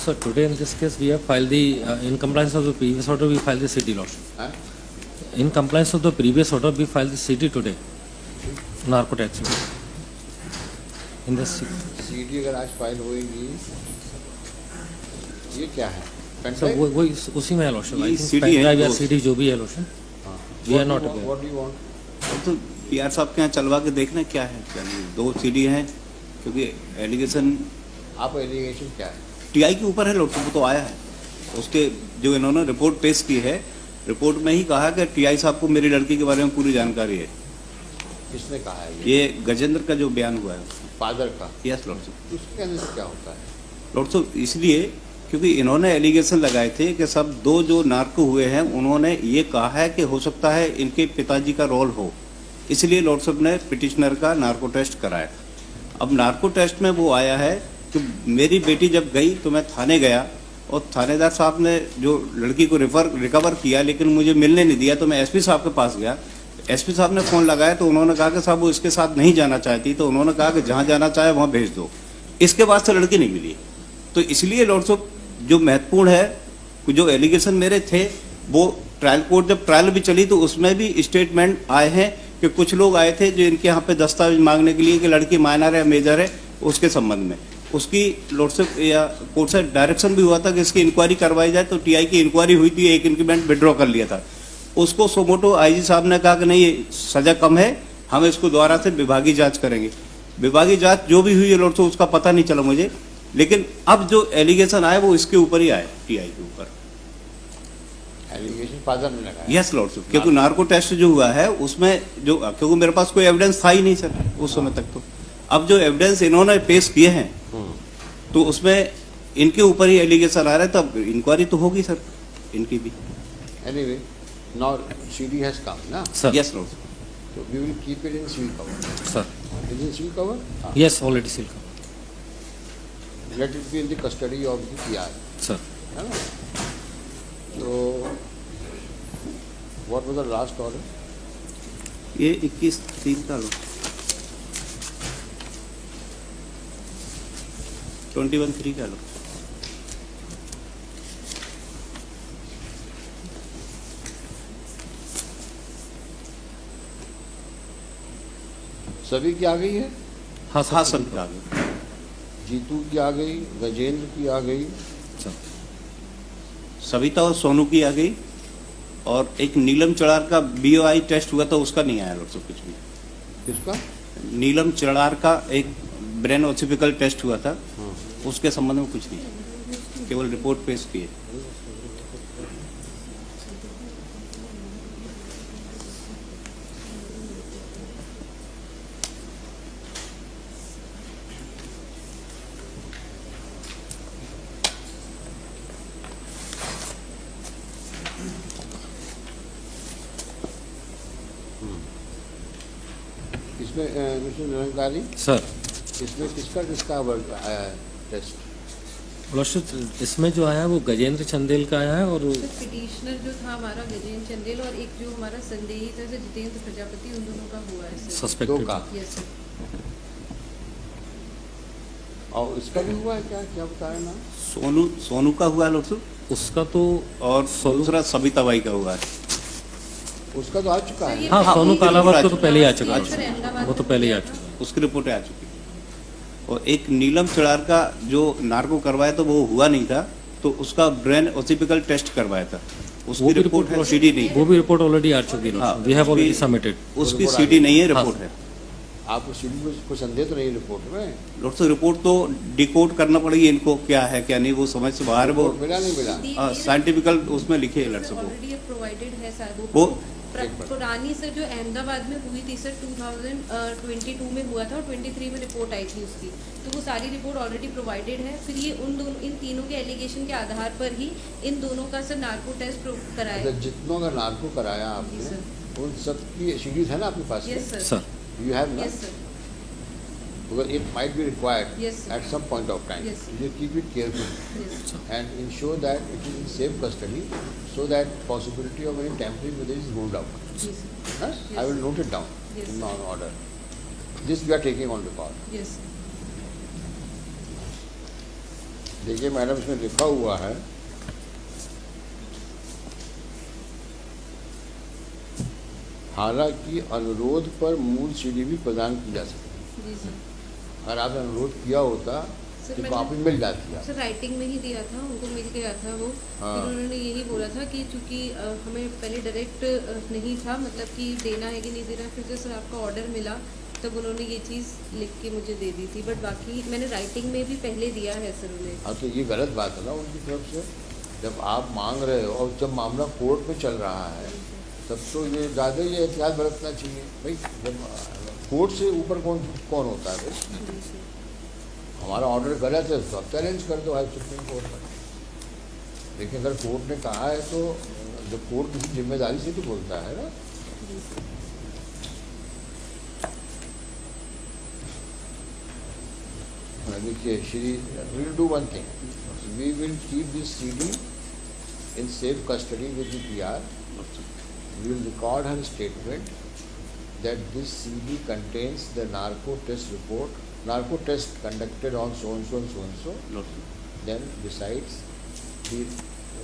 Sir, today in this case we have filed the, in compliance of the previous order, we filed the city lawsuit. In compliance of the previous order, we filed the city today. Narco tax. In the CD अगर आज file होगी, ये क्या है? Sir वो उसी में है लोशन। ये CD है, या CD जो भी है lotion. We are not aware. What do you want? तो पीआर साहब के यहाँ चलवा के देखना क्या है, क्या नहीं। 2 CD हैं, क्योंकि एलिगेशन आप एलिगेशन क्या है? टीआई के ऊपर है, लोग वो तो आया है। उसके जो इन्होंने रिपोर्ट पेश की है, रिपोर्ट में ही कहा कि टीआई साहब को मेरी लड़की के बारे में पूरी जानकारी है। किसने कहा है ये गजेंद्र का जो बयान हुआ है, फादर का। यस लॉर्ड साहब। उसके अंदर से क्या होता है? लॉर्ड साहब इसलिए क्योंकि इन्होंने एलिगेशन लगाए थे कि सब 2 जो नार्को हुए हैं, उन्होंने ये कहा है कि हो सकता है इनके पिताजी का रोल हो, इसलिए लॉर्ड साहब ने पिटिशनर का नार्को टेस्ट कराया। अब नार्को टेस्ट में वो आया है कि मेरी बेटी जब गई तो मैं थाने गया और थानेदार साहब ने जो लड़की को रिकवर किया, लेकिन मुझे मिलने नहीं दिया, तो मैं एसपी साहब के पास गया। एसपी साहब ने फ़ोन लगाया तो उन्होंने कहा कि साहब वो इसके साथ नहीं जाना चाहती, तो उन्होंने कहा कि जहाँ जाना चाहे वहाँ भेज दो। इसके बाद से लड़की नहीं मिली। तो इसलिए लॉर्ड साहब जो महत्वपूर्ण है, जो एलिगेशन मेरे थे, वो ट्रायल कोर्ट जब ट्रायल भी चली तो उसमें भी स्टेटमेंट आए हैं कि कुछ लोग आए थे जो इनके यहाँ पे दस्तावेज मांगने के लिए कि लड़की माइनर है मेजर है, उसके संबंध में उसकी लॉर्ड साहब या कोर्ट से डायरेक्शन भी हुआ था कि इसकी इंक्वायरी करवाई जाए। तो टीआई की इंक्वायरी हुई थी, एक इंक्रीमेंट विड्रॉ कर लिया था। उसको सोमोटो आईजी साहब ने कहा कि नहीं ये सजा कम है, हम इसको दोबारा से विभागीय जांच करेंगे। विभागीय जांच जो भी हुई है लॉर्ड साहब उसका पता नहीं चला मुझे, लेकिन अब जो एलिगेशन आए वो इसके ऊपर ही आए, टीआई के ऊपर। एलिगेशन फादर ने लगाया। यस लॉर्ड साहब, क्योंकि नार्को टेस्ट जो हुआ है उसमें जो, क्योंकि मेरे पास कोई एविडेंस था ही नहीं सर उस समय तक। तो अब जो एविडेंस इन्होंने पेश किए हैं तो उसमें इनके ऊपर ही एलिगेशन आ रहा है, तब इंक्वायरी तो होगी सर इनकी भी। Anyway, now CD has come, ना? Sir. यस लॉर्ड साहब। So we will keep it in seal cover. Sir. Is it seal cover? Yes, already sealed. Let it be in the custody of the PR. Sir. है ना? So what was the last order? ये 21/3 का लो, 21/3 का लो। सभी की आ गई है? हाँ हाँ सर, आ गए। जीतू की आ गई, गजेंद्र की आ गई, सर। सविता और सोनू की आ गई, और एक नीलम चड़ार का BOI टेस्ट हुआ था उसका नहीं आया लॉर्ड साहब कुछ भी। किसका? नीलम चड़ार का एक ब्रेन ऑसिपिकल टेस्ट हुआ था, उसके संबंध में कुछ नहीं, केवल रिपोर्ट पेश की है। इसमें मिस्टर निरंकारी, सर, इसमें किसका किसका वर्क आया है टेस्ट? लोशन इसमें जो आया है वो गजेंद्र चंदेल का आया है, और पिटिशनर जो था हमारा गजेंद्र चंदेल, और एक जो हमारा संदेही था जितेंद्र प्रजापति, उन दोनों का हुआ है सर। सस्पेक्टेड। 2 का। Yes sir. और इसका भी हुआ है क्या? क्या बताया ना? सोनू का हुआ है लॉर्ड साहब, उसका तो, और दूसरा सविता बाई का हुआ है। उसका तो आ चुका है। हाँ हाँ, सोनू उनकी कालावत रिपोर्ट को तो पहले ही आ चुका ये फिर है, अहमदाबाद वो तो में पहले ही आ किया था। चुका उसकी रिपोर्ट आ चुकी है। और एक नीलम चड़ार का जो नार्को करवाया तो वो हुआ नहीं था, तो उसका ब्रेन ऑसिपिकल टेस्ट करवाया था, उसकी रिपोर्ट है, CD नहीं। वो भी रिपोर्ट ऑलरेडी आ चुकी हाँ, है। We have already submitted. उसकी CD नहीं है, रिपोर्ट है। आपको सीडी में कोई संदेह तो नहीं रिपोर्ट में? लॉर्ड साहब रिपोर्ट तो डिकोड करना पड़ेगी इनको, क्या है क्या नहीं, वो समझ से बाहर। वो रिपोर्ट मिला नहीं मिला? साइंटिफिकल उसमें लिखे है लॉर्ड साहब ऑलरेडी प्रोवाइडेड है सर। वो पुरानी सर जो अहमदाबाद में हुई थी सर 2022 में हुआ था, और 23 में रिपोर्ट आई थी उसकी, तो वो सारी रिपोर्ट ऑलरेडी प्रोवाइडेड है। फिर ये इन तीनों के एलिगेशन के आधार पर ही इन दोनों का सर नार्को टेस्ट कराया। अच्छा, जितनों का नार्को कराया आपने, उन सब की सीडीज है ना आपके पास? Yes sir. Sir. You have ना? Yes sir. Because it might be required Yes, sir. at some point of time. Yes, sir. You keep it careful Yes. and ensure that it is in safe custody, so that possibility of any tampering with it is ruled out. जी sir. Huh? I will note it down Yes, in sir. my order. This we are taking on record. Yes sir. देखिए madam, इसमें लिखा हुआ है हालांकि अनुरोध पर मूल सीडी भी प्रदान की जा सकती जी सर। है। अगर आपने अनुरोध किया होता सर, तो मैंने- कॉपी मिल जाती है। सर राइटिंग में ही दिया था, उनको मिल गया था वो। हाँ। फिर उन्होंने यही बोला था कि चूंकि हमें पहले डायरेक्ट नहीं था, मतलब कि देना है कि नहीं देना, फिर जब सर आपका ऑर्डर मिला तब उन्होंने ये चीज़ लिख के मुझे दे दी थी। बट बाकी मैंने राइटिंग में भी पहले दिया है सर उन्हें। हाँ, तो ये गलत बात है ना उनकी तरफ से। जब आप मांग रहे हो और जब मामला कोर्ट में चल रहा है तब तो ये ज़्यादा ही एहतियात बरतना चाहिए भाई। जब कोर्ट से ऊपर कौन होता है भाई? जी सर। हमारा ऑर्डर गलत है तो आप चैलेंज कर दो हाई सुप्रीम कोर्ट में। लेकिन अगर कोर्ट ने कहा है तो जब कोर्ट किसी जिम्मेदारी से तो बोलता है ना। जी सर। देखिए Shri, will do one thing, we will keep this CD in safe custody with the PR. We will record her statement that this CD contains the narco test conducted on so and so and so and so. Then besides, the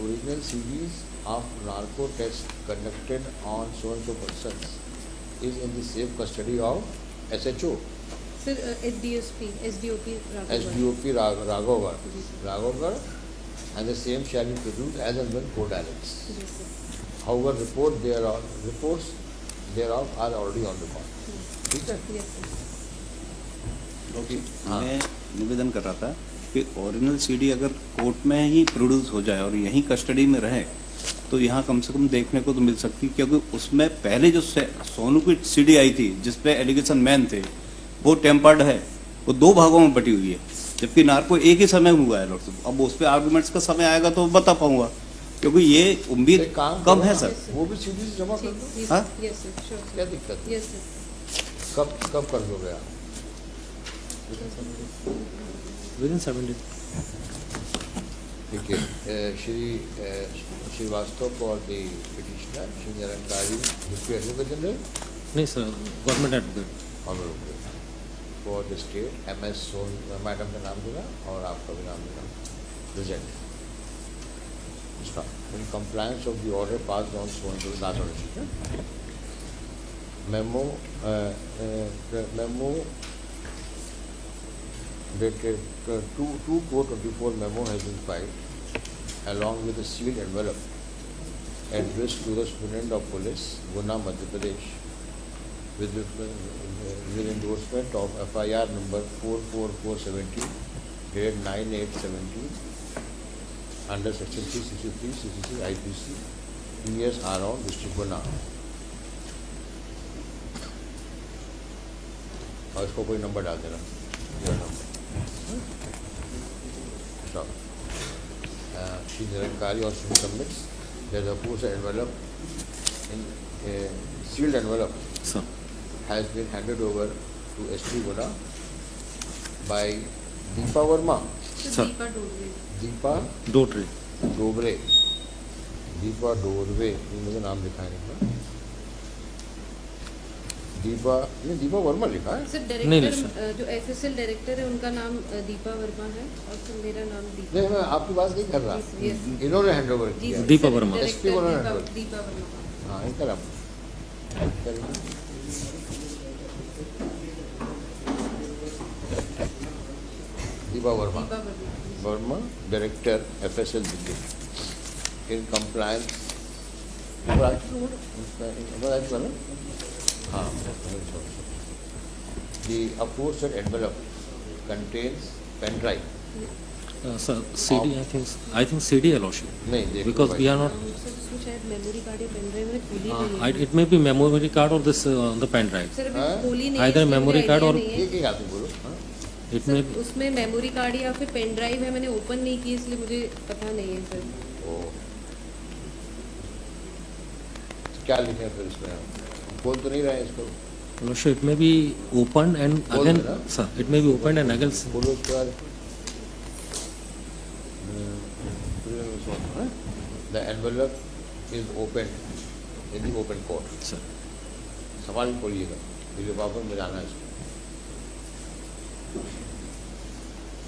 original CDs of narco test conducted on so and so persons is in the safe custody of SHO, sir SDOP SDOP Raghavgar, and the same shall be produced as and when court directs. जी sir. However, reports thereof are already on record. ठीक है? Yes sir. हाँ। मैं निवेदन कर रहा था कि ओरिजिनल सीडी अगर कोर्ट में ही प्रोड्यूस हो जाए और यहीं कस्टडी में रहे तो यहाँ कम से कम देखने को तो मिल सकती, क्योंकि उसमें पहले जो सोनू की सीडी आई थी जिसपे एलिगेशन मैन थे वो टेम्पर्ड है, वो 2 भागों में बटी हुई है, जबकि नार्को एक ही समय में हुआ है। लॉर्ड अब उस पर आर्गूमेंट्स का समय आएगा तो बता पाऊंगा, क्योंकि ये उम्मीद एक काम कम करो है ना, सर। वो भी सीधी से जमा कर दो। हाँ? यस सर, श्योर क्या सर। दिक्कत है? Yes sir. कब कर दोगे आप? Within 7 days. देखिए Shrivastava for the petitioner, Shri Nirankari deputy advocate general नहीं sir, government advocate. Honourable for the state MS Son, madam का नाम देना और आपका भी नाम देना। Present in compliance of the order passed on so and so last order sheet. Memo dated 2/4/24 memo has been filed along with a sealed envelope addressed to the Superintendent of Police, Guna, Madhya Pradesh, with endorsement of FIR number 44470 dated 9/8/17 under section 363 CCC IPC PS around district Guna. और इसको कोई number डाल देना, your number. Stop. She Nirankari also submits that the postal envelope in a sealed envelope Sir. has been handed over to SP Guna by Deepa Verma. Sir. Deepa Dodwe. Deepa Dotary. Dobre, Deepa Dorwe, ये मुझे नाम लिखा है इनका। दीपा, ये दीपा वर्मा लिखा है। सर नहीं, डायरेक्टर जो FSL डायरेक्टर है उनका नाम दीपा वर्मा है और सर मेरा नाम दीपा। नहीं, मैं आपकी बात नहीं कर रहा, Yes, yes. इन्होंने हैंड ओवर जी किया सर, है। Deepa sir, Verma. Director SP Verma Deepa- है। दीपा वर्मा। हाँ, इनका नाम करिए। Deepa Verma, Deepa Verma. Verma director FSL Delhi in compliance. हाँ, the aforesaid envelope contains pen drive. Sir, CD, I think CD allocation. नहीं, देखो Because भाई। we are not, सर उसमें शायद मेमोरी कार्ड या पेन ड्राइव मैंने खोली नहीं है। it may be memory card or this on the pen drive. Sir हाँ? अभी खोली नहीं है, Either इसलिए memory मुझे card idea or- नहीं है। एक आदमी बोलो। हाँ? It may सर उसमें मेमोरी कार्ड या फिर पेन ड्राइव है, मैंने ओपन नहीं की इसलिए मुझे पता नहीं है सर। ओ, तो क्या लिखे हैं फिर इसमें? बोल तो नहीं रहे हैं इसको। also it may be opened and Bold again, है ना? sir, it may be opened and again. बोलो उसके बाद। The envelope is opened in the open court. Sir. सवाल खोलिएगा, लिफाफे में जाना है इसको।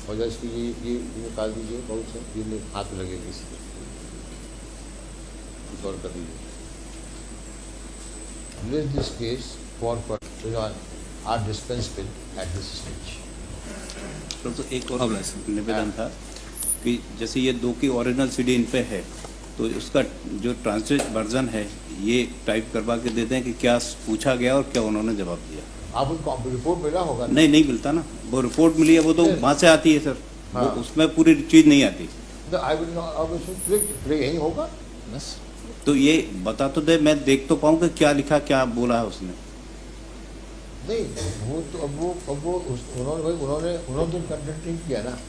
और जब इसकी ये निकाल दीजिए बहुत से, ये हाथ में लगेगी इसके, गौर कर दीजिए। Release this case for are dispensed with at this stage. तो एक और निवेदन था कि जैसे ये 2 की ओरिजिनल सीडी इन पे है, तो उसका जो ट्रांसलेट वर्जन है ये टाइप करवा के दे दें कि क्या पूछा गया और क्या उन्होंने जवाब दिया। आप उनको रिपोर्ट मिला होगा ना? नहीं मिलता ना, वो रिपोर्ट मिली है वो तो वहाँ से आती है सर, हाँ। वो उसमें पूरी चीज़ नहीं आती। आई विल नॉट, अब उसमें यही होगा। बस तो ये बता तो दे, मैं देख तो पाऊँ कि क्या लिखा क्या बोला है उसने। नहीं वो तो अब वो उन्होंने तो कंडक्ट नहीं किया ना।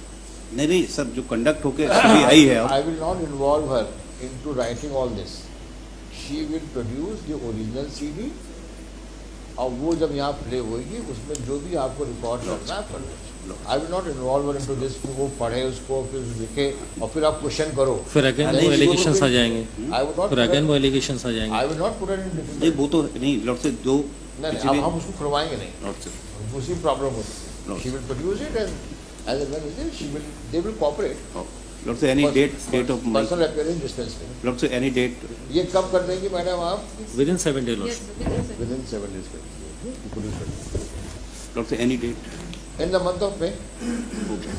नहीं सर, जो कंडक्ट होके सीडी आई है अब, I will not involve her into writing all this. She will produce the original CD और वो जब यहाँ प्ले होगी उसमें जो भी आपको रिकॉर्ड करना है कर लो। I will not involve her into this कि वो पढ़े उसको फिर लिखे और फिर आप क्वेश्चन करो। फिर अगेन And वो then she एलिगेशंस will आ जाएंगे, I would not फिर put अगेन वो her- एलिगेशंस आ I जाएंगे। will not put her in नहीं difficulty. वो तो नहीं लॉर्ड से दो नहीं पिछली- अब हम उसको खुलवाएंगे नहीं, लॉर्ड से उसी प्रॉब्लम होती है। No. She will produce it and as and when it is, they will cooperate. Lord से any date of Personal appearance dispensing. Lord से एनी डेट ये कब कर देंगे मैडम आप? Within 7 days Yes, lordship. Within 7 days कर दीजिए। Police कर दीजिए। लॉर्ड से any date In the month of May. हो गया।